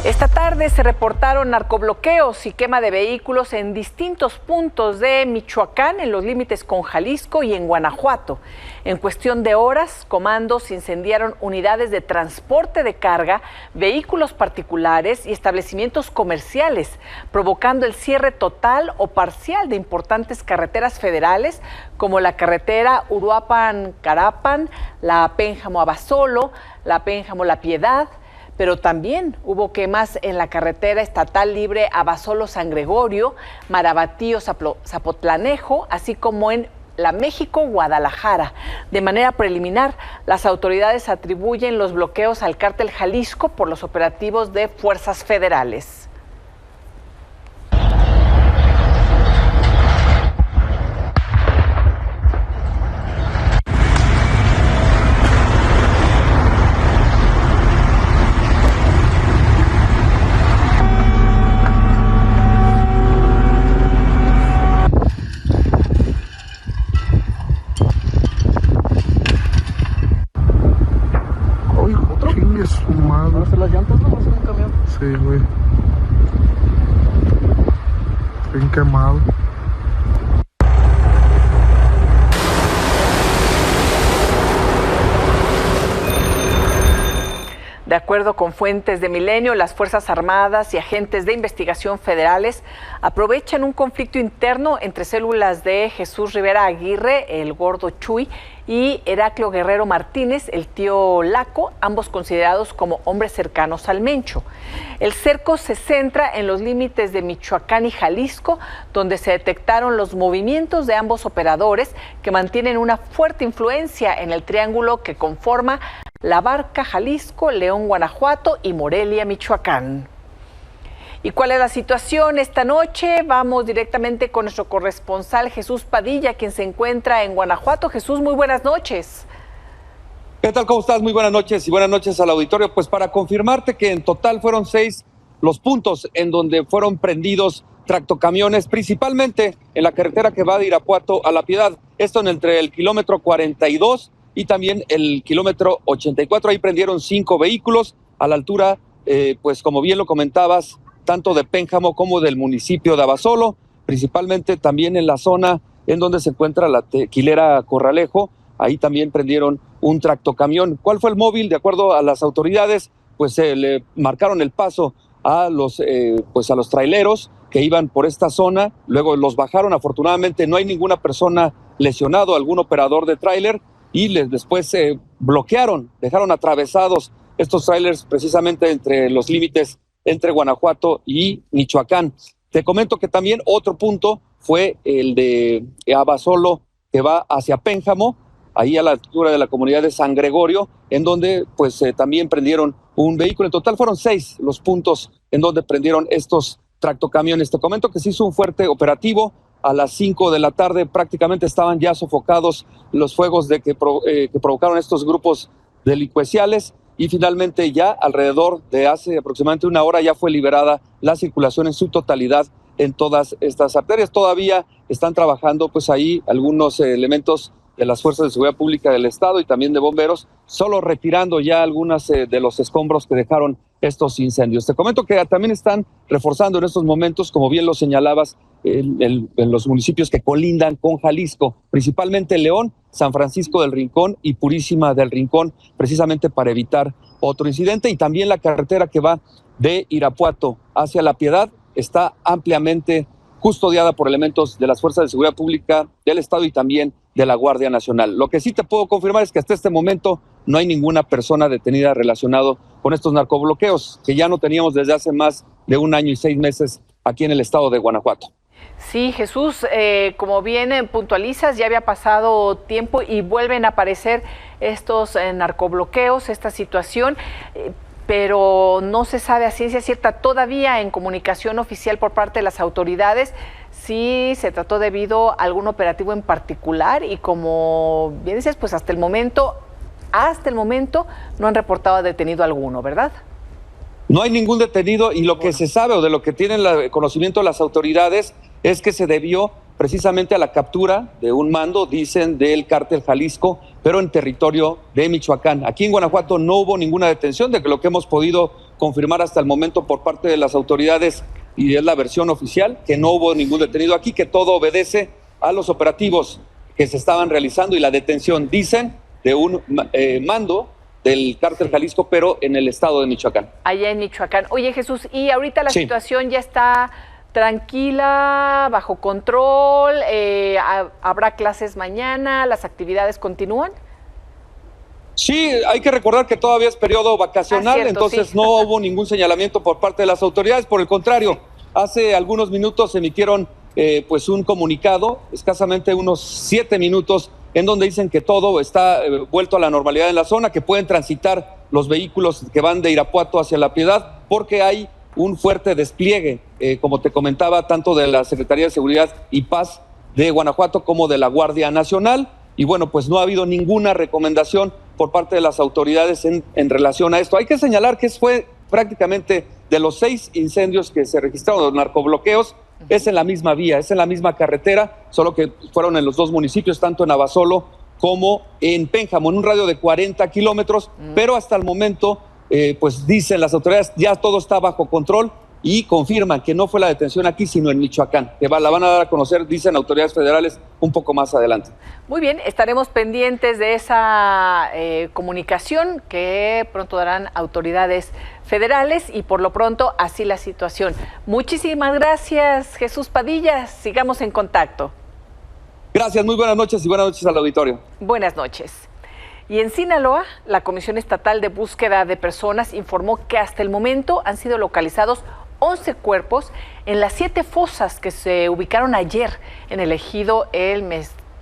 Esta tarde se reportaron narcobloqueos y quema de vehículos en distintos puntos de Michoacán, en los límites con Jalisco y en Guanajuato. En cuestión de horas, comandos incendiaron unidades de transporte de carga, vehículos particulares y establecimientos comerciales, provocando el cierre total o parcial de importantes carreteras federales como la carretera Uruapan-Carapan, la Pénjamo-Abasolo, la Pénjamo-La Piedad. Pero también hubo quemas en la carretera estatal libre Abasolo-San Gregorio, Marabatío-Zapotlanejo, así como en la México-Guadalajara. De manera preliminar, las autoridades atribuyen los bloqueos al cártel Jalisco por los operativos de fuerzas federales. ¿Las llantas no vas en un camión? Sí, güey. Bien quemado. De acuerdo con fuentes de Milenio, las Fuerzas Armadas y agentes de investigación federales aprovechan un conflicto interno entre células de Jesús Rivera Aguirre, el Gordo Chuy, y Heraclio Guerrero Martínez, el tío Laco, ambos considerados como hombres cercanos al Mencho. El cerco se centra en los límites de Michoacán y Jalisco, donde se detectaron los movimientos de ambos operadores que mantienen una fuerte influencia en el triángulo que conforma La Barca, Jalisco, León, Guanajuato y Morelia, Michoacán. ¿Y cuál es la situación esta noche? Vamos directamente con nuestro corresponsal Jesús Padilla, quien se encuentra en Guanajuato. Jesús, muy buenas noches. ¿Qué tal? ¿Cómo estás? Muy buenas noches y buenas noches al auditorio. Pues para confirmarte que en total fueron 6 los puntos en donde fueron prendidos tractocamiones, principalmente en la carretera que va de Irapuato a La Piedad. Esto entre el kilómetro 42 y también el kilómetro 84. Ahí prendieron 5 vehículos a la altura, pues como bien lo comentabas, tanto de Pénjamo como del municipio de Abasolo, principalmente también en la zona en donde se encuentra la tequilera Corralejo. Ahí también prendieron un tractocamión. ¿Cuál fue el móvil? De acuerdo a las autoridades, pues le marcaron el paso a los traileros que iban por esta zona. Luego los bajaron. Afortunadamente no hay ninguna persona lesionada, algún operador de tráiler, y después bloquearon, dejaron atravesados estos trailers precisamente entre los límites entre Guanajuato y Michoacán. Te comento que también otro punto fue el de Abasolo, que va hacia Pénjamo, ahí a la altura de la comunidad de San Gregorio, en donde pues también prendieron un vehículo. En total fueron 6 los puntos en donde prendieron estos tractocamiones. Te comento que se hizo un fuerte operativo. A las 5 de la tarde prácticamente estaban ya sofocados los fuegos que provocaron estos grupos delincuenciales. Y finalmente ya alrededor de hace aproximadamente una hora ya fue liberada la circulación en su totalidad en todas estas arterias. Todavía están trabajando pues ahí algunos elementos de las fuerzas de seguridad pública del estado y también de bomberos, solo retirando ya algunas de los escombros que dejaron estos incendios. Te comento que también están reforzando en estos momentos, como bien lo señalabas, en los municipios que colindan con Jalisco, principalmente León, San Francisco del Rincón y Purísima del Rincón, precisamente para evitar otro incidente. Y también la carretera que va de Irapuato hacia La Piedad está ampliamente custodiada por elementos de las fuerzas de seguridad pública del estado y también de la Guardia Nacional. Lo que sí te puedo confirmar es que hasta este momento no hay ninguna persona detenida relacionado con estos narcobloqueos, que ya no teníamos desde hace más de 1 año y 6 meses aquí en el estado de Guanajuato. Sí, Jesús, como bien puntualizas, ya había pasado tiempo y vuelven a aparecer estos narcobloqueos, esta situación, pero no se sabe a ciencia cierta todavía en comunicación oficial por parte de las autoridades si se trató debido a algún operativo en particular, y como bien dices, pues hasta el momento no han reportado detenido alguno, ¿verdad? No hay ningún detenido, y lo que se sabe o de lo que tienen conocimiento las autoridades es que se debió precisamente a la captura de un mando, dicen, del cártel Jalisco, pero en territorio de Michoacán. Aquí en Guanajuato no hubo ninguna detención, de lo que hemos podido confirmar hasta el momento por parte de las autoridades, y es la versión oficial, que no hubo ningún detenido aquí, que todo obedece a los operativos que se estaban realizando y la detención, dicen, de un mando del Cártel Jalisco, pero en el estado de Michoacán. Allá en Michoacán. Oye, Jesús, ¿y ahorita la situación ya está tranquila, bajo control? ¿Habrá clases mañana? ¿Las actividades continúan? Sí, hay que recordar que todavía es periodo vacacional, cierto, entonces sí. no hubo ningún señalamiento por parte de las autoridades. Por el contrario, hace algunos minutos emitieron pues un comunicado, escasamente unos 7 minutos, en donde dicen que todo está vuelto a la normalidad en la zona, que pueden transitar los vehículos que van de Irapuato hacia La Piedad, porque hay un fuerte despliegue, como te comentaba, tanto de la Secretaría de Seguridad y Paz de Guanajuato como de la Guardia Nacional. Y bueno, pues no ha habido ninguna recomendación por parte de las autoridades en relación a esto. Hay que señalar que fue prácticamente de los 6 incendios que se registraron, los narcobloqueos, es en la misma vía, es en la misma carretera, solo que fueron en los 2 municipios, tanto en Abasolo como en Pénjamo, en un radio de 40 kilómetros, pero hasta el momento, pues dicen las autoridades, ya todo está bajo control y confirman que no fue la detención aquí, sino en Michoacán, que la van a dar a conocer, dicen autoridades federales, un poco más adelante. Muy bien, estaremos pendientes de esa comunicación que pronto darán autoridades federales y por lo pronto así la situación. Muchísimas gracias, Jesús Padilla, sigamos en contacto. Gracias, muy buenas noches y buenas noches al auditorio. Buenas noches. Y en Sinaloa, la Comisión Estatal de Búsqueda de Personas informó que hasta el momento han sido localizados 11 cuerpos en las 7 fosas que se ubicaron ayer en el ejido El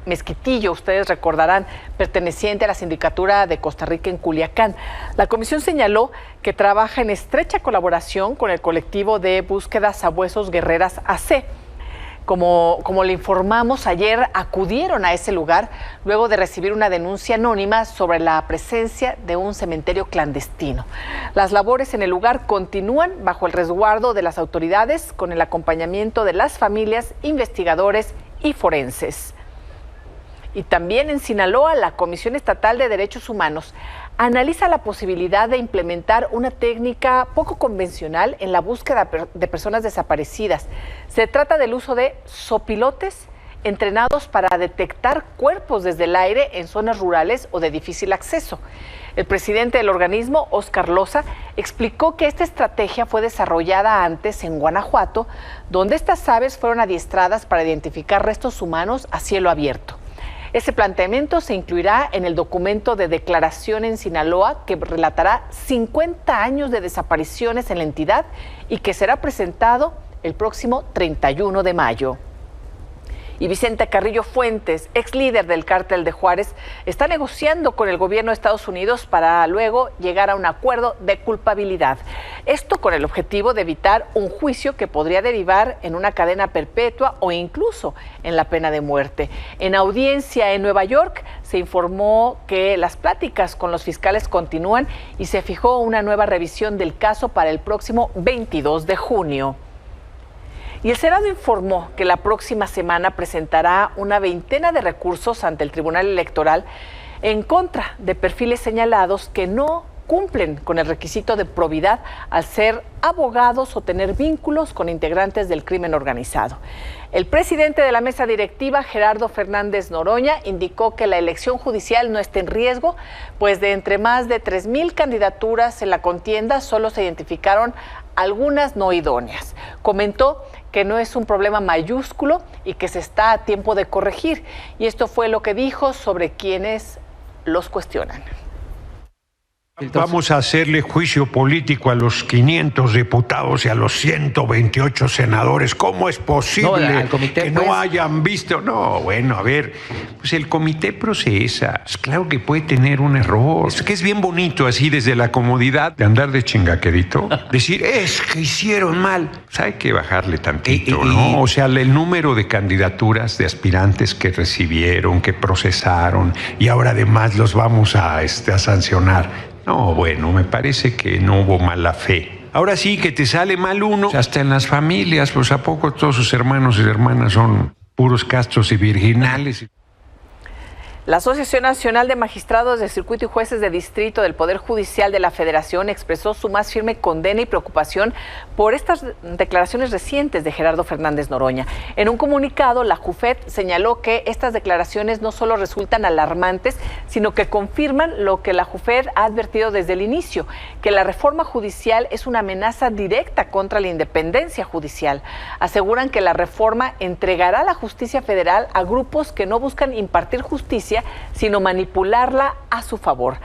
Mezquitillo, ustedes recordarán, perteneciente a la Sindicatura de Costa Rica en Culiacán. La comisión señaló que trabaja en estrecha colaboración con el colectivo de búsqueda Sabuesos Guerreras AC. Como le informamos, ayer acudieron a ese lugar luego de recibir una denuncia anónima sobre la presencia de un cementerio clandestino. Las labores en el lugar continúan bajo el resguardo de las autoridades con el acompañamiento de las familias, investigadores y forenses. Y también en Sinaloa, la Comisión Estatal de Derechos Humanos analiza la posibilidad de implementar una técnica poco convencional en la búsqueda de personas desaparecidas. Se trata del uso de sopilotes entrenados para detectar cuerpos desde el aire en zonas rurales o de difícil acceso. El presidente del organismo, Óscar Loza, explicó que esta estrategia fue desarrollada antes en Guanajuato, donde estas aves fueron adiestradas para identificar restos humanos a cielo abierto. Ese planteamiento se incluirá en el documento de declaración en Sinaloa que relatará 50 años de desapariciones en la entidad y que será presentado el próximo 31 de mayo. Y Vicente Carrillo Fuentes, ex líder del Cártel de Juárez, está negociando con el gobierno de Estados Unidos para luego llegar a un acuerdo de culpabilidad. Esto con el objetivo de evitar un juicio que podría derivar en una cadena perpetua o incluso en la pena de muerte. En audiencia en Nueva York se informó que las pláticas con los fiscales continúan y se fijó una nueva revisión del caso para el próximo 22 de junio. Y el Senado informó que la próxima semana presentará una veintena de recursos ante el Tribunal Electoral en contra de perfiles señalados que no cumplen con el requisito de probidad al ser abogados o tener vínculos con integrantes del crimen organizado. El presidente de la mesa directiva, Gerardo Fernández Noroña, indicó que la elección judicial no está en riesgo, pues de entre más de 3,000 candidaturas en la contienda solo se identificaron algunas no idóneas. Comentó que no es un problema mayúsculo y que se está a tiempo de corregir. Y esto fue lo que dijo sobre quienes los cuestionan. Vamos a hacerle juicio político a los 500 diputados y a los 128 senadores. ¿Cómo es posible que no hayan visto? No, bueno, a ver, pues el comité procesa. Pues claro que puede tener un error. Es que es bien bonito así desde la comodidad de andar de chingaquerito. Decir, es que hicieron mal. Pues hay que bajarle tantito, ¿no? O sea, el número de candidaturas de aspirantes que recibieron, que procesaron y ahora además los vamos a sancionar. No, bueno, me parece que no hubo mala fe. Ahora sí que te sale mal uno, hasta en las familias, pues ¿a poco todos sus hermanos y hermanas son puros castos y virginales? La Asociación Nacional de Magistrados de Circuito y Jueces de Distrito del Poder Judicial de la Federación expresó su más firme condena y preocupación por estas declaraciones recientes de Gerardo Fernández Noroña. En un comunicado, la JUFED señaló que estas declaraciones no solo resultan alarmantes, sino que confirman lo que la JUFED ha advertido desde el inicio, que la reforma judicial es una amenaza directa contra la independencia judicial. Aseguran que la reforma entregará la justicia federal a grupos que no buscan impartir justicia, sino manipularla a su favor.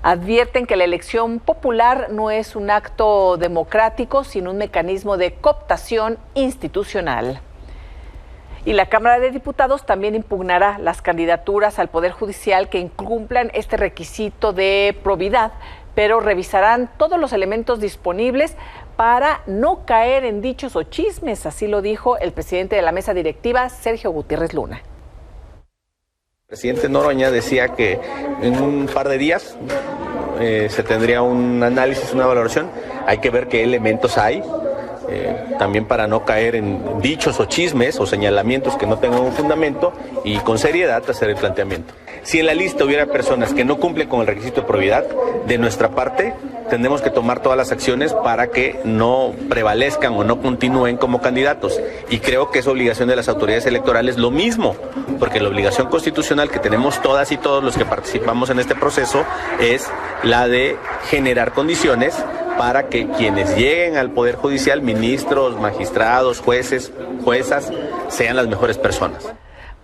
Advierten que la elección popular no es un acto democrático, sino un mecanismo de cooptación institucional. Y la Cámara de Diputados también impugnará las candidaturas al Poder Judicial que incumplan este requisito de probidad, pero revisarán todos los elementos disponibles para no caer en dichos o chismes, así lo dijo el presidente de la mesa directiva, Sergio Gutiérrez Luna. El presidente Noroña decía que en un par de días se tendría un análisis, una valoración. Hay que ver qué elementos hay, también para no caer en dichos o chismes o señalamientos que no tengan un fundamento y con seriedad hacer el planteamiento. Si en la lista hubiera personas que no cumplen con el requisito de probidad, de nuestra parte tendremos que tomar todas las acciones para que no prevalezcan o no continúen como candidatos. Y creo que es obligación de las autoridades electorales lo mismo, porque la obligación constitucional que tenemos todas y todos los que participamos en este proceso es la de generar condiciones para que quienes lleguen al Poder Judicial, ministros, magistrados, jueces, juezas, sean las mejores personas.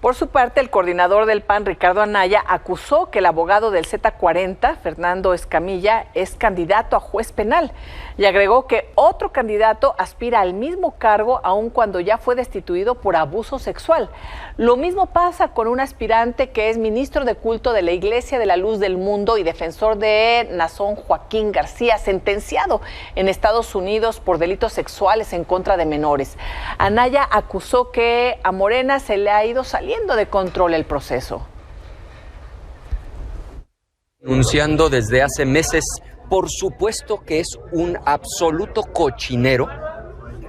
Por su parte, el coordinador del PAN, Ricardo Anaya, acusó que el abogado del Z40, Fernando Escamilla, es candidato a juez penal y agregó que otro candidato aspira al mismo cargo aun cuando ya fue destituido por abuso sexual. Lo mismo pasa con un aspirante que es ministro de culto de la Iglesia de la Luz del Mundo y defensor de Nazón, Joaquín García, sentenciado en Estados Unidos por delitos sexuales en contra de menores. Anaya acusó que a Morena se le ha ido saliendo de control el proceso. Anunciando desde hace meses, por supuesto que es un absoluto cochinero,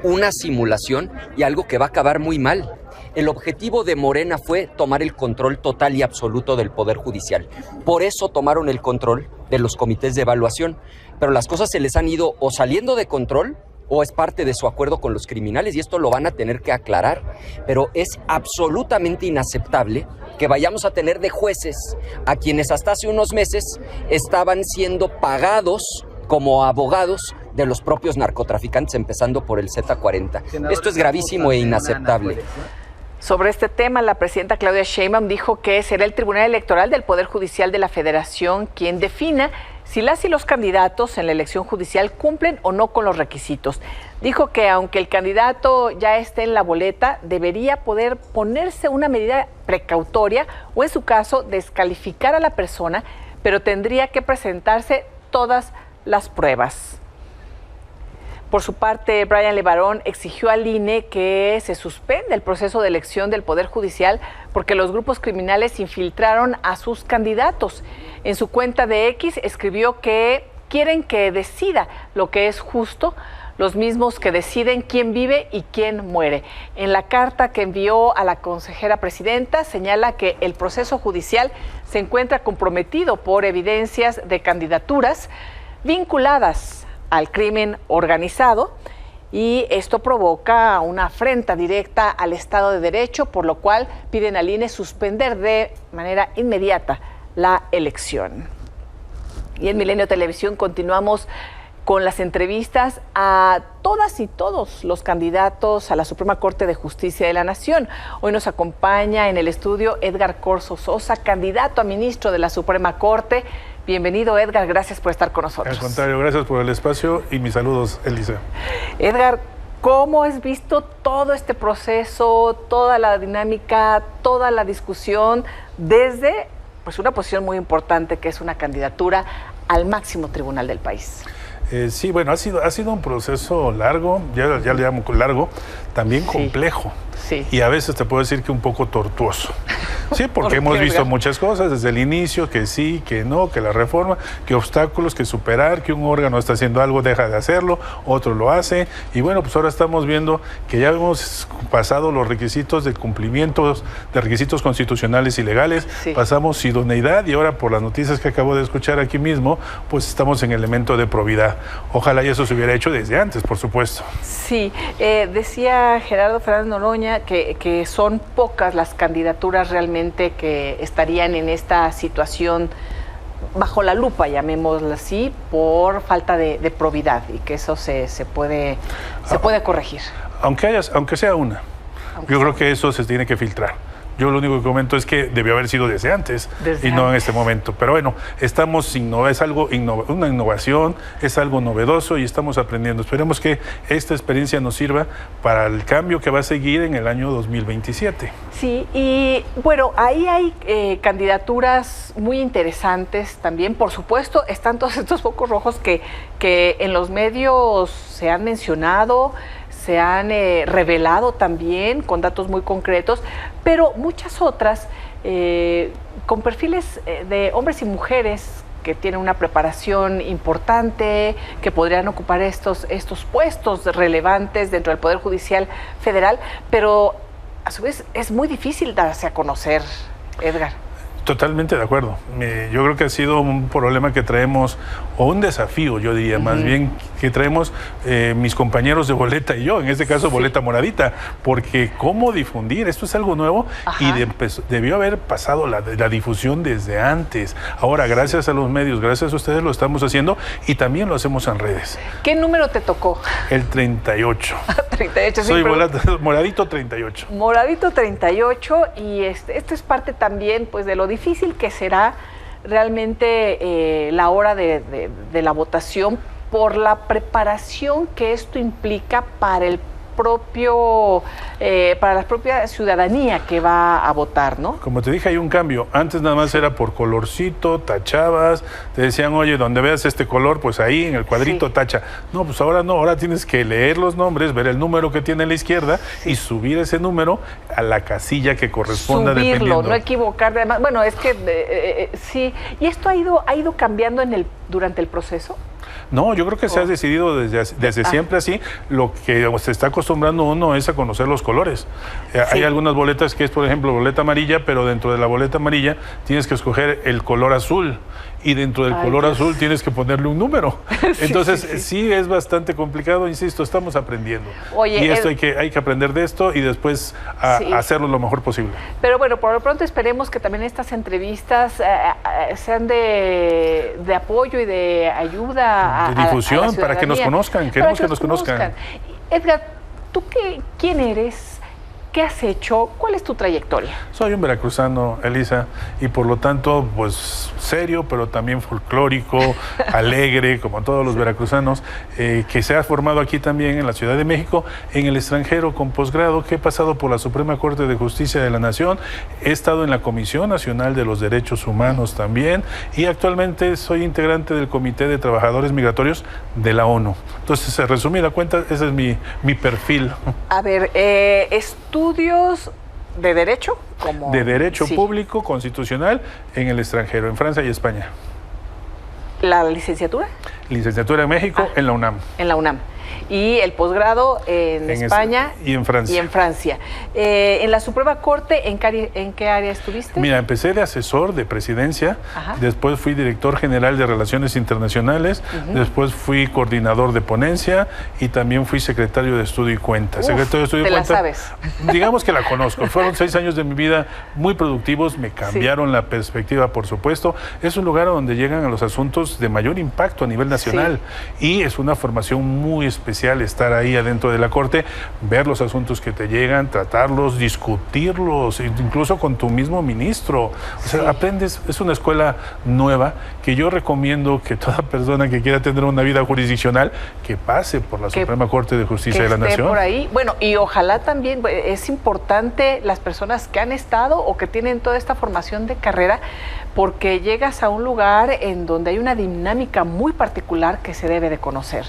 una simulación y algo que va a acabar muy mal. El objetivo de Morena fue tomar el control total y absoluto del Poder Judicial. Por eso tomaron el control de los comités de evaluación. Pero las cosas se les han ido o saliendo de control o es parte de su acuerdo con los criminales y esto lo van a tener que aclarar. Pero es absolutamente inaceptable que vayamos a tener de jueces a quienes hasta hace unos meses estaban siendo pagados como abogados de los propios narcotraficantes, empezando por el Z40. Esto es gravísimo e inaceptable. Sobre este tema, la presidenta Claudia Sheinbaum dijo que será el Tribunal Electoral del Poder Judicial de la Federación quien defina si las y los candidatos en la elección judicial cumplen o no con los requisitos. Dijo que aunque el candidato ya esté en la boleta, debería poder ponerse una medida precautoria o, en su caso, descalificar a la persona, pero tendría que presentarse todas las pruebas. Por su parte, Brian Levarón exigió al INE que se suspenda el proceso de elección del Poder Judicial porque los grupos criminales infiltraron a sus candidatos. En su cuenta de X escribió que quieren que decida lo que es justo, los mismos que deciden quién vive y quién muere. En la carta que envió a la consejera presidenta señala que el proceso judicial se encuentra comprometido por evidencias de candidaturas vinculadas al crimen organizado y esto provoca una afrenta directa al Estado de Derecho, por lo cual piden al INE suspender de manera inmediata la elección. Y en Milenio Televisión continuamos con las entrevistas a todas y todos los candidatos a la Suprema Corte de Justicia de la Nación. Hoy nos acompaña en el estudio Edgar Corzo Sosa, candidato a ministro de la Suprema Corte. Bienvenido, Edgar, gracias por estar con nosotros. Al contrario, gracias por el espacio y mis saludos, Elisa. Edgar, ¿cómo has visto todo este proceso, toda la dinámica, toda la discusión desde una posición muy importante que es una candidatura al máximo tribunal del país? Sí, bueno, ha sido un proceso largo, ya le llamo largo, también complejo. Sí. Y a veces te puedo decir que un poco tortuoso, Sí, porque hemos visto muchas cosas desde el inicio, que sí, que no, que la reforma, que obstáculos, que superar, que un órgano está haciendo algo, deja de hacerlo, otro lo hace. Y bueno, pues ahora estamos viendo que ya hemos pasado los requisitos de cumplimientos, de requisitos constitucionales y legales, pasamos idoneidad y ahora por las noticias que acabo de escuchar aquí mismo, pues estamos en elemento de probidad. Ojalá y eso se hubiera hecho desde antes, por supuesto. Sí, decía Gerardo Fernández Noroña que son pocas las candidaturas realmente que estarían en esta situación bajo la lupa, llamémosla así, por falta de probidad y que eso se puede corregir. Aunque sea una, yo creo que eso se tiene que filtrar. Yo lo único que comento es que debió haber sido desde antes y no en este momento. Pero bueno, es algo una innovación, es algo novedoso y estamos aprendiendo. Esperemos que esta experiencia nos sirva para el cambio que va a seguir en el año 2027. Sí, y bueno, ahí hay candidaturas muy interesantes también. Por supuesto, están todos estos focos rojos que en los medios se han mencionado, se han revelado también con datos muy concretos, pero muchas otras con perfiles de hombres y mujeres que tienen una preparación importante, que podrían ocupar estos puestos relevantes dentro del Poder Judicial Federal, pero a su vez es muy difícil darse a conocer, Edgar. Totalmente de acuerdo. Yo creo que ha sido un problema que traemos, o un desafío, yo diría, más bien, que traemos mis compañeros de boleta y yo, en este caso boleta moradita, porque cómo difundir, esto es algo nuevo y debió haber pasado la difusión desde antes. Ahora, gracias a los medios, gracias a ustedes lo estamos haciendo y también lo hacemos en redes. ¿Qué número te tocó? El 38. 38, sí. Soy moradito 38. Moradito 38 y esto es parte también pues de lo difícil que será realmente la hora de la votación por la preparación que esto implica para para la propia ciudadanía que va a votar, ¿no? Como te dije, hay un cambio. Antes nada más era por colorcito, tachabas, te decían, oye, donde veas este color, pues ahí en el cuadrito tacha. No, pues ahora no, ahora tienes que leer los nombres, ver el número que tiene a la izquierda y subir ese número a la casilla que corresponda. Subirlo, dependiendo. No equivocar. Además, bueno, es que sí. ¿Y esto ha ido cambiando durante el proceso? No, yo creo que se ha decidido desde siempre así. Lo que se está acostumbrando uno es a conocer los colores. Hay algunas boletas que es, por ejemplo, boleta amarilla, pero dentro de la boleta amarilla tienes que escoger el color azul. Y dentro del color azul tienes que ponerle un número. Entonces, sí es bastante complicado, insisto, estamos aprendiendo. Oye, y esto hay que aprender de esto y después hacerlo lo mejor posible. Pero bueno, por lo pronto esperemos que también estas entrevistas sean de apoyo y de ayuda de difusión para que nos conozcan. Queremos que nos conozcan. Edgar, ¿tú quién eres? ¿Qué has hecho? ¿Cuál es tu trayectoria? Soy un veracruzano, Elisa, y por lo tanto, pues serio, pero también folclórico, alegre, como todos los veracruzanos, que se ha formado aquí también en la Ciudad de México, en el extranjero con posgrado, que he pasado por la Suprema Corte de Justicia de la Nación, he estado en la Comisión Nacional de los Derechos Humanos también, y actualmente soy integrante del Comité de Trabajadores Migratorios de la ONU. Entonces, en resumida cuenta, ese es mi perfil. A ver, estudios de Derecho. De Derecho Público Constitucional en el extranjero, en Francia y España. ¿La licenciatura? Licenciatura en México, en la UNAM. En la UNAM. Y el posgrado en España y en Francia. En la Suprema Corte, ¿en qué área estuviste? Mira, empecé de asesor de presidencia, después fui director general de Relaciones Internacionales, después fui coordinador de ponencia y también fui secretario de Estudio y Cuenta. Secretario de Estudio y Cuenta. ¿La sabes? Digamos que la conozco. Fueron 6 años de mi vida muy productivos, me cambiaron la perspectiva, por supuesto. Es un lugar donde llegan a los asuntos de mayor impacto a nivel nacional y es una formación muy especial estar ahí adentro de la Corte, ver los asuntos que te llegan, tratarlos, discutirlos, incluso con tu mismo ministro. O sea, aprendes, es una escuela nueva que yo recomiendo que toda persona que quiera tener una vida jurisdiccional, que pase por la Suprema Corte de Justicia de la Nación. Por ahí. Bueno, y ojalá también es importante las personas que han estado o que tienen toda esta formación de carrera, porque llegas a un lugar en donde hay una dinámica muy particular que se debe de conocer.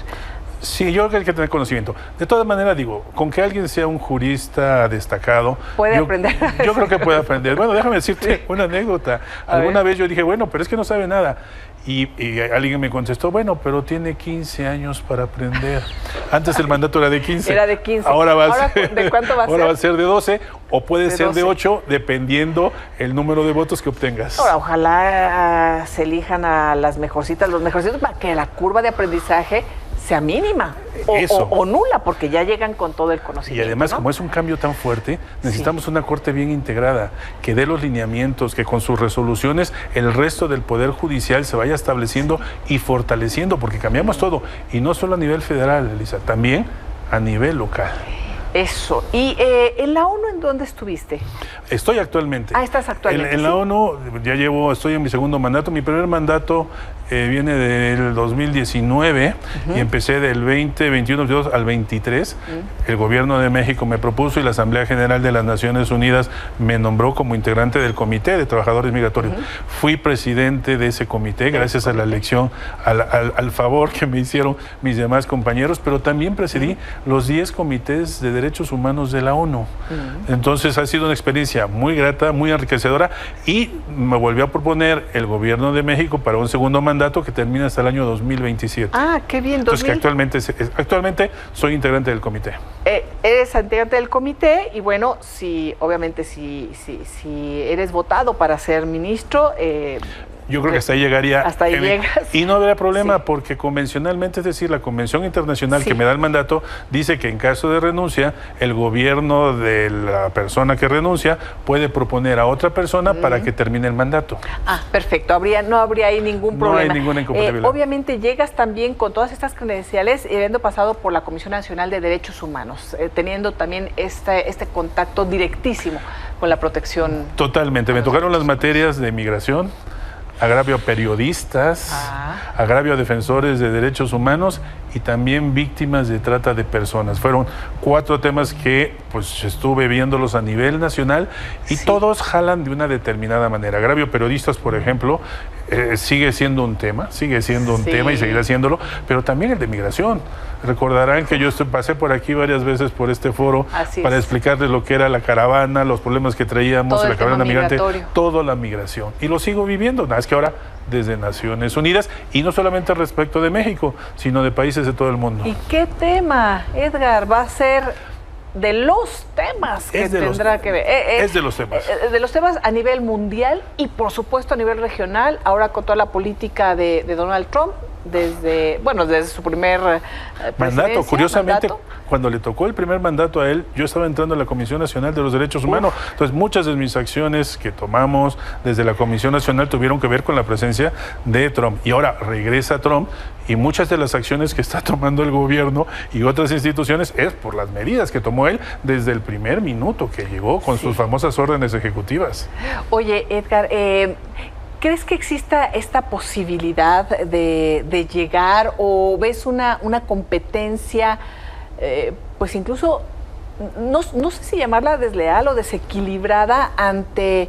Sí, yo creo que hay que tener conocimiento. De todas maneras, digo, con que alguien sea un jurista destacado... Puede aprender. Yo creo que puede aprender. Bueno, déjame decirte una anécdota. Alguna vez yo dije, bueno, pero es que no sabe nada. Y alguien me contestó, bueno, pero tiene 15 años para aprender. Antes el mandato era de 15. Era de 15. Ahora ¿De cuánto va a ser? Ahora va a ser de 12 o puede ser 12. de 8, dependiendo el número de votos que obtengas. Ahora, ojalá se elijan a las mejorcitas, los mejorcitos, para que la curva de aprendizaje sea mínima o nula, porque ya llegan con todo el conocimiento. Y además, ¿no? como es un cambio tan fuerte, necesitamos una Corte bien integrada, que dé los lineamientos, que con sus resoluciones el resto del Poder Judicial se vaya estableciendo y fortaleciendo, porque cambiamos todo, y no solo a nivel federal, Elisa, también a nivel local. Eso. ¿Y en la ONU en dónde estuviste? Estoy actualmente. Estás actualmente. En la ONU ya estoy en mi segundo mandato. Mi primer mandato viene del 2019 y empecé del 2021 al 23. El gobierno de México me propuso y la Asamblea General de las Naciones Unidas me nombró como integrante del Comité de Trabajadores Migratorios. Fui presidente de ese comité gracias a la elección, al favor que me hicieron mis demás compañeros, pero también presidí los 10 comités de derechos humanos de la ONU. Entonces ha sido una experiencia muy grata, muy enriquecedora, y me volvió a proponer el gobierno de México para un segundo mandato que termina hasta el año 2027. Ah, qué bien. Entonces que actualmente soy integrante del comité. Eres integrante del comité y bueno, obviamente si eres votado para ser ministro... yo creo que hasta ahí llegaría. Hasta ahí llegas. Y no habrá problema porque convencionalmente, es decir, la Convención Internacional que me da el mandato dice que en caso de renuncia, el gobierno de la persona que renuncia puede proponer a otra persona para que termine el mandato. Ah, perfecto. No habría ahí ningún problema. No hay ninguna incompatibilidad. Obviamente llegas también con todas estas credenciales y habiendo pasado por la Comisión Nacional de Derechos Humanos, teniendo también este contacto directísimo con la protección. Totalmente. Me tocaron las materias de migración, agravio a periodistas, agravio a defensores de derechos humanos y también víctimas de trata de personas. Fueron 4 temas que pues estuve viéndolos a nivel nacional y todos jalan de una determinada manera. Agravio a periodistas, por ejemplo, sigue siendo un tema y seguirá siéndolo, pero también el de migración. Recordarán que yo pasé por aquí varias veces por este foro para explicarles lo que era la caravana, los problemas que traíamos, la caravana migrante, toda la migración. Y lo sigo viviendo, nada más que ahora desde Naciones Unidas, y no solamente respecto de México, sino de países de todo el mundo. ¿Y qué tema, Edgar, va a ser de los temas que tendrá que ver? Es de los temas. De los temas a nivel mundial y por supuesto a nivel regional, ahora con toda la política de Donald Trump, desde su primer mandato. Curiosamente, cuando le tocó el primer mandato a él, yo estaba entrando a la Comisión Nacional de los Derechos Humanos. Entonces, muchas de mis acciones que tomamos desde la Comisión Nacional tuvieron que ver con la presencia de Trump. Y ahora regresa Trump y muchas de las acciones que está tomando el gobierno y otras instituciones es por las medidas que tomó él desde el primer minuto que llegó con sus famosas órdenes ejecutivas. Oye, Edgar, ¿crees que exista esta posibilidad de llegar o ves una competencia, pues incluso, no sé si llamarla desleal o desequilibrada ante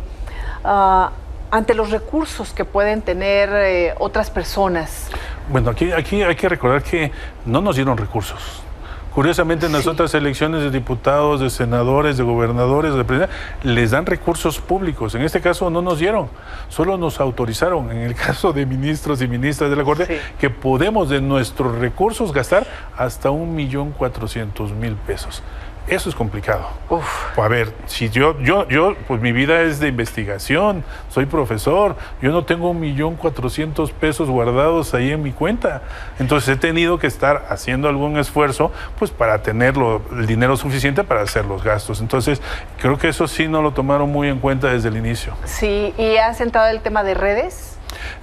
los recursos que pueden tener otras personas? Bueno, aquí hay que recordar que no nos dieron recursos. Curiosamente, en las otras elecciones de diputados, de senadores, de gobernadores, de presidentes, les dan recursos públicos. En este caso no nos dieron, solo nos autorizaron, en el caso de ministros y ministras de la Corte, que podemos de nuestros recursos gastar hasta 1.400.000 pesos. Eso es complicado. A ver, si yo, pues mi vida es de investigación, soy profesor, yo no tengo 1.400.000 pesos guardados ahí en mi cuenta. Entonces he tenido que estar haciendo algún esfuerzo, pues para tener el dinero suficiente para hacer los gastos. Entonces creo que eso sí no lo tomaron muy en cuenta desde el inicio. Sí, ¿y has entrado el tema de redes?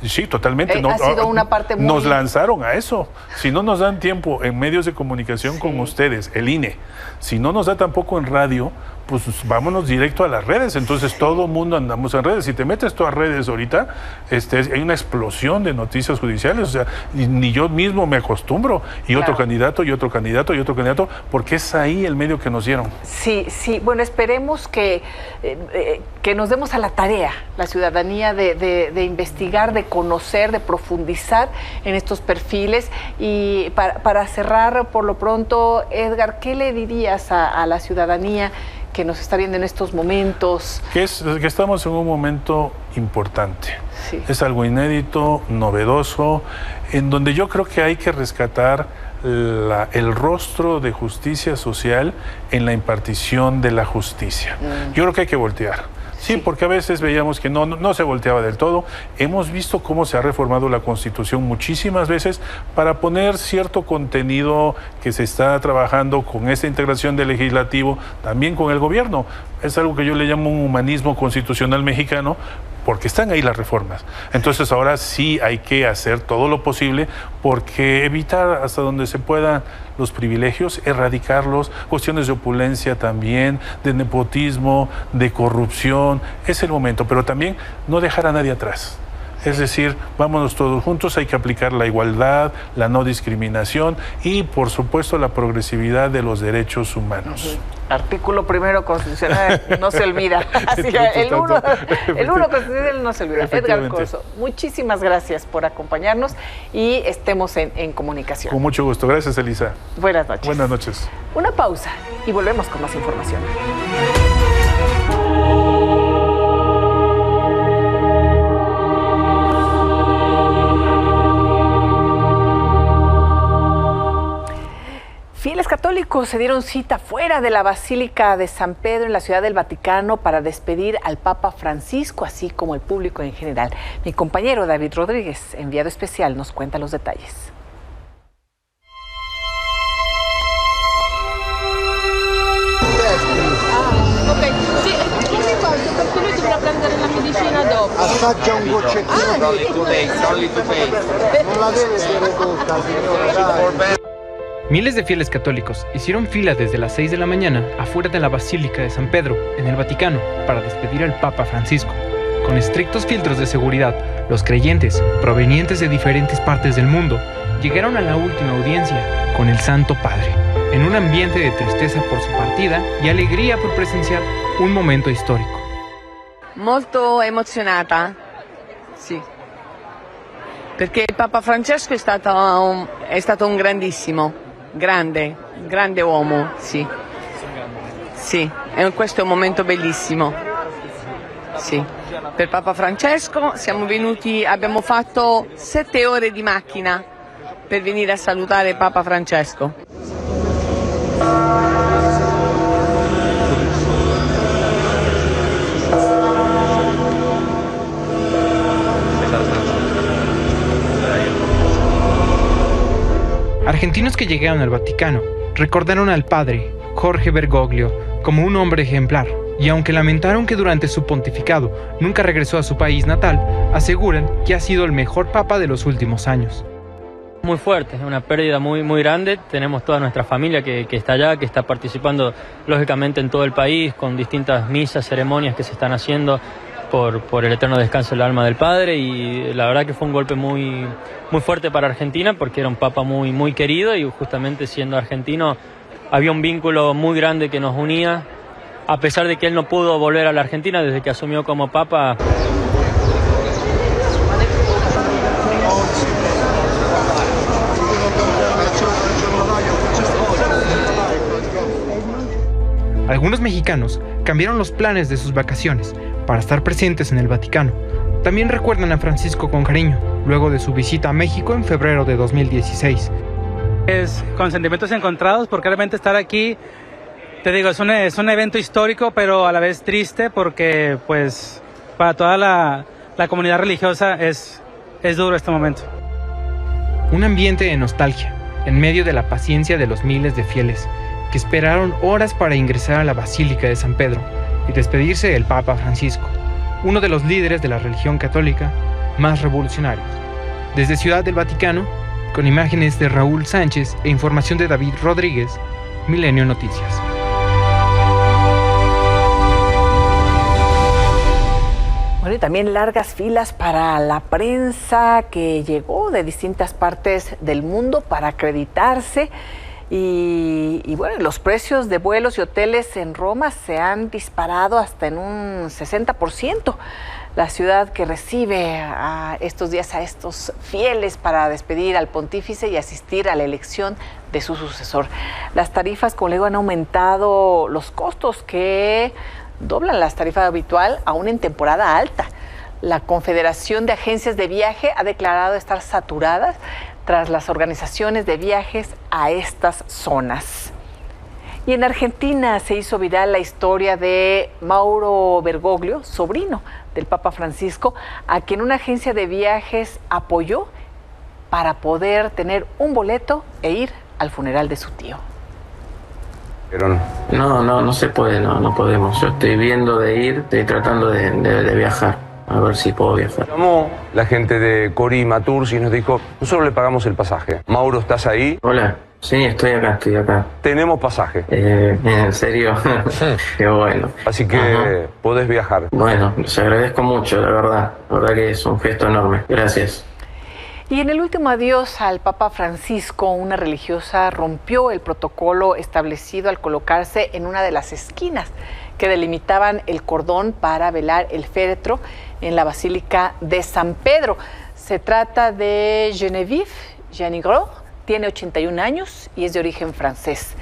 Sí, totalmente. Ha sido una parte muy... Nos lanzaron a eso. Si no nos dan tiempo en medios de comunicación con ustedes, el INE, si no nos da tampoco en radio, pues vámonos directo a las redes. Entonces todo el mundo andamos en redes. Si te metes tú a redes ahorita, hay una explosión de noticias judiciales, o sea, ni yo mismo me acostumbro. Y otro candidato, y otro candidato, y otro candidato, porque es ahí el medio que nos dieron. Sí, bueno, esperemos que nos demos a la tarea, la ciudadanía, de investigar, de conocer, de profundizar en estos perfiles. Y para cerrar, por lo pronto, Edgar, ¿qué le dirías a la ciudadanía que nos está viendo en estos momentos? Que estamos en un momento importante. Sí. Es algo inédito, novedoso, en donde yo creo que hay que rescatar el rostro de justicia social en la impartición de la justicia. Yo creo que hay que voltear. Sí, porque a veces veíamos que no se volteaba del todo. Hemos visto cómo se ha reformado la Constitución muchísimas veces para poner cierto contenido que se está trabajando con esta integración del legislativo, también con el gobierno. Es algo que yo le llamo un humanismo constitucional mexicano, porque están ahí las reformas. Entonces ahora sí hay que hacer todo lo posible porque evitar hasta donde se pueda los privilegios, erradicarlos, cuestiones de opulencia también, de nepotismo, de corrupción. Es el momento, pero también no dejar a nadie atrás. Es decir, vámonos todos juntos, hay que aplicar la igualdad, la no discriminación y, por supuesto, la progresividad de los derechos humanos. Artículo primero constitucional no se olvida. Así que el uno constitucional no se olvida. Edgar Corzo, muchísimas gracias por acompañarnos y estemos en comunicación. Con mucho gusto. Gracias, Elisa. Buenas noches. Buenas noches. Una pausa y volvemos con más información. Fieles católicos se dieron cita fuera de la Basílica de San Pedro en la Ciudad del Vaticano para despedir al Papa Francisco, así como el público en general. Mi compañero David Rodríguez, enviado especial, nos cuenta los detalles. Assaggia un goccettino non la deve bere tutta, signora. Miles de fieles católicos hicieron fila desde las 6 de la mañana afuera de la Basílica de San Pedro, en el Vaticano, para despedir al Papa Francisco. Con estrictos filtros de seguridad, los creyentes, provenientes de diferentes partes del mundo, llegaron a la última audiencia con el Santo Padre, en un ambiente de tristeza por su partida y alegría por presenciar un momento histórico. Molto emozionata, sì, perché il Papa Francesco è stato un grande uomo, sì. Sì, e questo è un momento bellissimo. Sì. Per Papa Francesco abbiamo fatto 7 ore di macchina per venire a salutare Papa Francesco. Argentinos que llegaron al Vaticano recordaron al padre Jorge Bergoglio como un hombre ejemplar y aunque lamentaron que durante su pontificado nunca regresó a su país natal, aseguran que ha sido el mejor papa de los últimos años. Muy fuerte, es una pérdida muy grande. Tenemos toda nuestra familia que está allá, que está participando lógicamente en todo el país con distintas misas, ceremonias que se están haciendo por el eterno descanso del alma del padre, y la verdad que fue un golpe muy fuerte para Argentina porque era un papa muy querido y justamente siendo argentino había un vínculo muy grande que nos unía, a pesar de que él no pudo volver a la Argentina desde que asumió como papa. Algunos mexicanos cambiaron los planes de sus vacaciones para estar presentes en el Vaticano. También recuerdan a Francisco con cariño, luego de su visita a México en febrero de 2016. Es con sentimientos encontrados porque realmente estar aquí, te digo, es un evento histórico, pero a la vez triste porque pues para toda la comunidad religiosa es duro este momento. Un ambiente de nostalgia, en medio de la paciencia de los miles de fieles que esperaron horas para ingresar a la Basílica de San Pedro y despedirse del Papa Francisco, uno de los líderes de la religión católica más revolucionarios. Desde Ciudad del Vaticano, con imágenes de Raúl Sánchez e información de David Rodríguez, Milenio Noticias. Bueno, y también largas filas para la prensa que llegó de distintas partes del mundo para acreditarse. Y bueno, los precios de vuelos y hoteles en Roma se han disparado hasta en un 60%. La ciudad que recibe estos días a estos fieles para despedir al pontífice y asistir a la elección de su sucesor. Las tarifas, como le digo, han aumentado los costos que doblan las tarifas habitual aún en temporada alta. La Confederación de Agencias de Viaje ha declarado estar saturadas tras las organizaciones de viajes a estas zonas. Y en Argentina se hizo viral la historia de Mauro Bergoglio, sobrino del Papa Francisco, a quien una agencia de viajes apoyó para poder tener un boleto e ir al funeral de su tío. Pero no se puede, no podemos. Yo estoy viendo de ir, estoy tratando de viajar, a ver si puedo viajar. Llamó la gente de Corima Tours y nos dijo, nosotros le pagamos el pasaje. Mauro, ¿estás ahí? Hola, sí, estoy acá. Tenemos pasaje. ¿En serio? Qué bueno. Así que podés viajar. Bueno, les agradezco mucho, la verdad que es un gesto enorme. Gracias. Y en el último adiós al Papa Francisco, una religiosa rompió el protocolo establecido al colocarse en una de las esquinas que delimitaban el cordón para velar el féretro en la Basílica de San Pedro. Se trata de Geneviève Janigro, tiene 81 años y es de origen francés.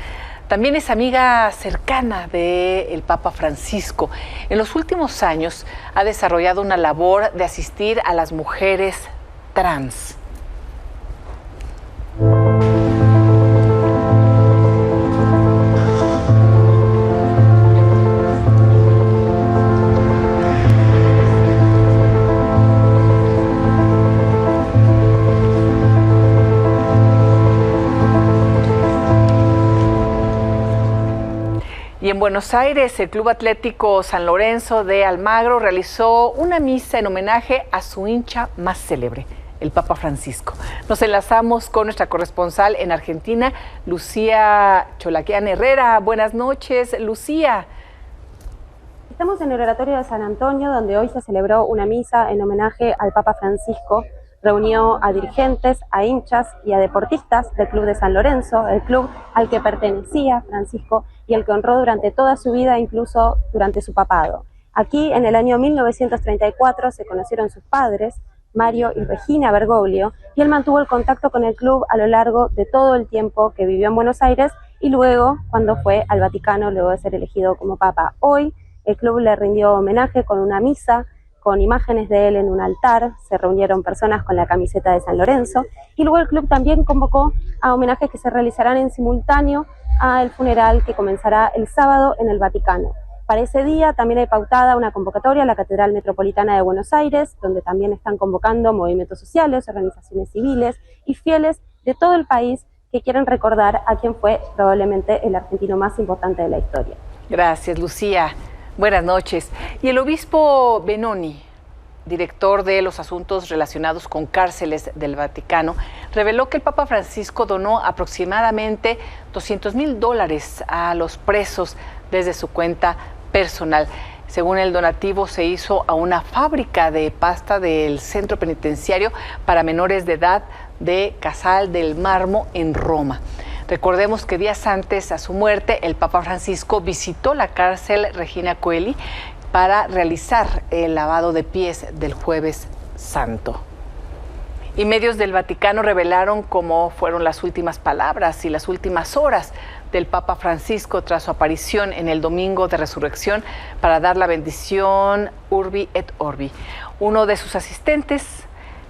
También es amiga cercana del Papa Francisco. En los últimos años ha desarrollado una labor de asistir a las mujeres trans. Y en Buenos Aires, el Club Atlético San Lorenzo de Almagro realizó una misa en homenaje a su hincha más célebre, el Papa Francisco. Nos enlazamos con nuestra corresponsal en Argentina, Lucía Cholaquian Herrera. Buenas noches, Lucía. Estamos en el Oratorio de San Antonio, donde hoy se celebró una misa en homenaje al Papa Francisco. Reunió a dirigentes, a hinchas y a deportistas del Club de San Lorenzo, el club al que pertenecía Francisco y el que honró durante toda su vida, incluso durante su papado. Aquí, en el año 1934, se conocieron sus padres, Mario y Regina Bergoglio, y él mantuvo el contacto con el club a lo largo de todo el tiempo que vivió en Buenos Aires y luego cuando fue al Vaticano, luego de ser elegido como papa. Hoy el club le rindió homenaje con una misa, con imágenes de él en un altar, se reunieron personas con la camiseta de San Lorenzo y luego el club también convocó a homenajes que se realizarán en simultáneo al funeral que comenzará el sábado en el Vaticano. Para ese día también hay pautada una convocatoria a la Catedral Metropolitana de Buenos Aires, donde también están convocando movimientos sociales, organizaciones civiles y fieles de todo el país que quieren recordar a quien fue probablemente el argentino más importante de la historia. Gracias, Lucía. Buenas noches. Y el obispo Benoni, director de los asuntos relacionados con cárceles del Vaticano, reveló que el Papa Francisco donó aproximadamente $200,000 a los presos desde su cuenta personal. Según el donativo, se hizo a una fábrica de pasta del centro penitenciario para menores de edad de Casal del Marmo en Roma. Recordemos que días antes a su muerte, el Papa Francisco visitó la cárcel Regina Coeli para realizar el lavado de pies del Jueves Santo. Y medios del Vaticano revelaron cómo fueron las últimas palabras y las últimas horas del Papa Francisco tras su aparición en el Domingo de Resurrección para dar la bendición Urbi et Orbi. Uno de sus asistentes,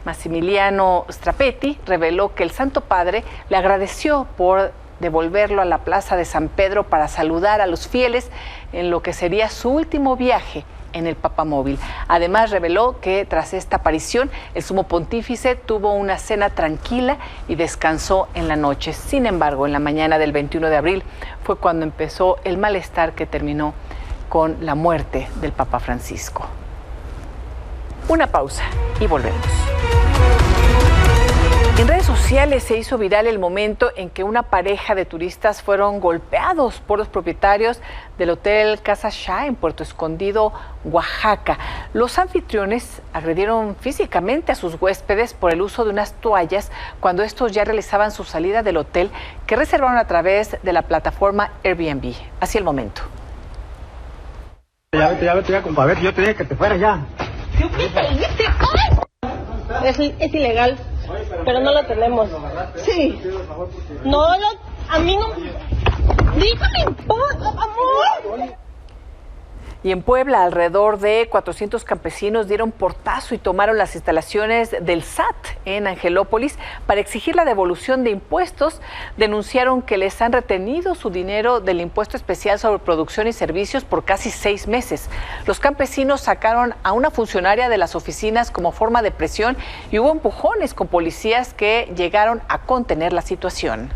Massimiliano Strapetti, reveló que el Santo Padre le agradeció por devolverlo a la Plaza de San Pedro para saludar a los fieles en lo que sería su último viaje en el Papamóvil. Además, reveló que tras esta aparición, el sumo pontífice tuvo una cena tranquila y descansó en la noche. Sin embargo, en la mañana del 21 de abril fue cuando empezó el malestar que terminó con la muerte del Papa Francisco. Una pausa y volvemos. En redes sociales se hizo viral el momento en que una pareja de turistas fueron golpeados por los propietarios del Hotel Casa Shah en Puerto Escondido, Oaxaca. Los anfitriones agredieron físicamente a sus huéspedes por el uso de unas toallas cuando estos ya realizaban su salida del hotel, que reservaron a través de la plataforma Airbnb. Así el momento. Ya vete, compa, a ver, yo te dije que te fueras ya. Es ilegal, pero no lo tenemos. Sí. A mí no. Dígame, amor. Y en Puebla, alrededor de 400 campesinos dieron portazo y tomaron las instalaciones del SAT en Angelópolis para exigir la devolución de impuestos. Denunciaron que les han retenido su dinero del impuesto especial sobre producción y servicios por casi 6 meses. Los campesinos sacaron a una funcionaria de las oficinas como forma de presión y hubo empujones con policías que llegaron a contener la situación.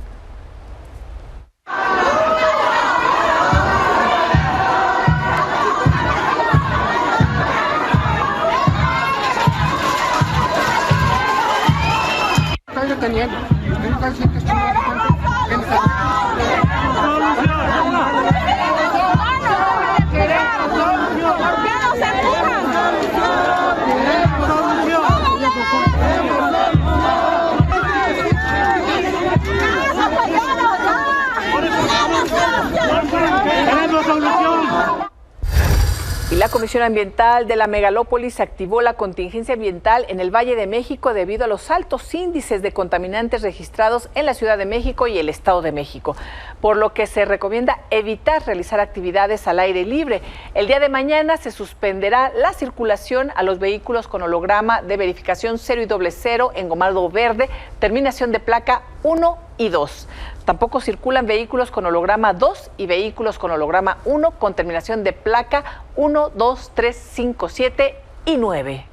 Y la Comisión Ambiental de la Megalópolis activó la contingencia ambiental en el Valle de México debido a los altos índices de contaminantes registrados en la Ciudad de México y el Estado de México, por lo que se recomienda evitar realizar actividades al aire libre. El día de mañana se suspenderá la circulación a los vehículos con holograma de verificación 0 y 00 engomado verde, terminación de placa 1 y 2. Tampoco circulan vehículos con holograma 2 y vehículos con holograma 1 con terminación de placa 1, 2, 3, 5, 7 y 9.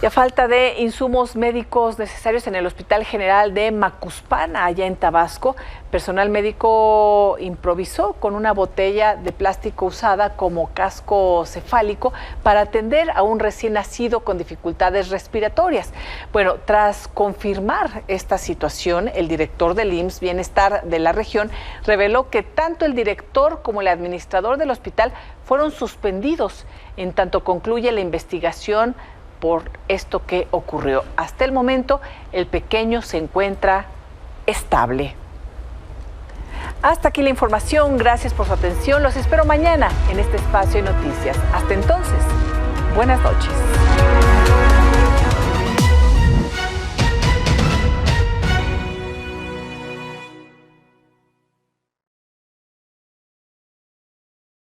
Y a falta de insumos médicos necesarios en el Hospital General de Macuspana, allá en Tabasco, personal médico improvisó con una botella de plástico usada como casco cefálico para atender a un recién nacido con dificultades respiratorias. Bueno, tras confirmar esta situación, el director del IMSS Bienestar de la región reveló que tanto el director como el administrador del hospital fueron suspendidos en tanto concluye la investigación por esto que ocurrió. Hasta el momento, el pequeño se encuentra estable. Hasta aquí la información. Gracias por su atención. Los espero mañana en este espacio de noticias. Hasta entonces, buenas noches.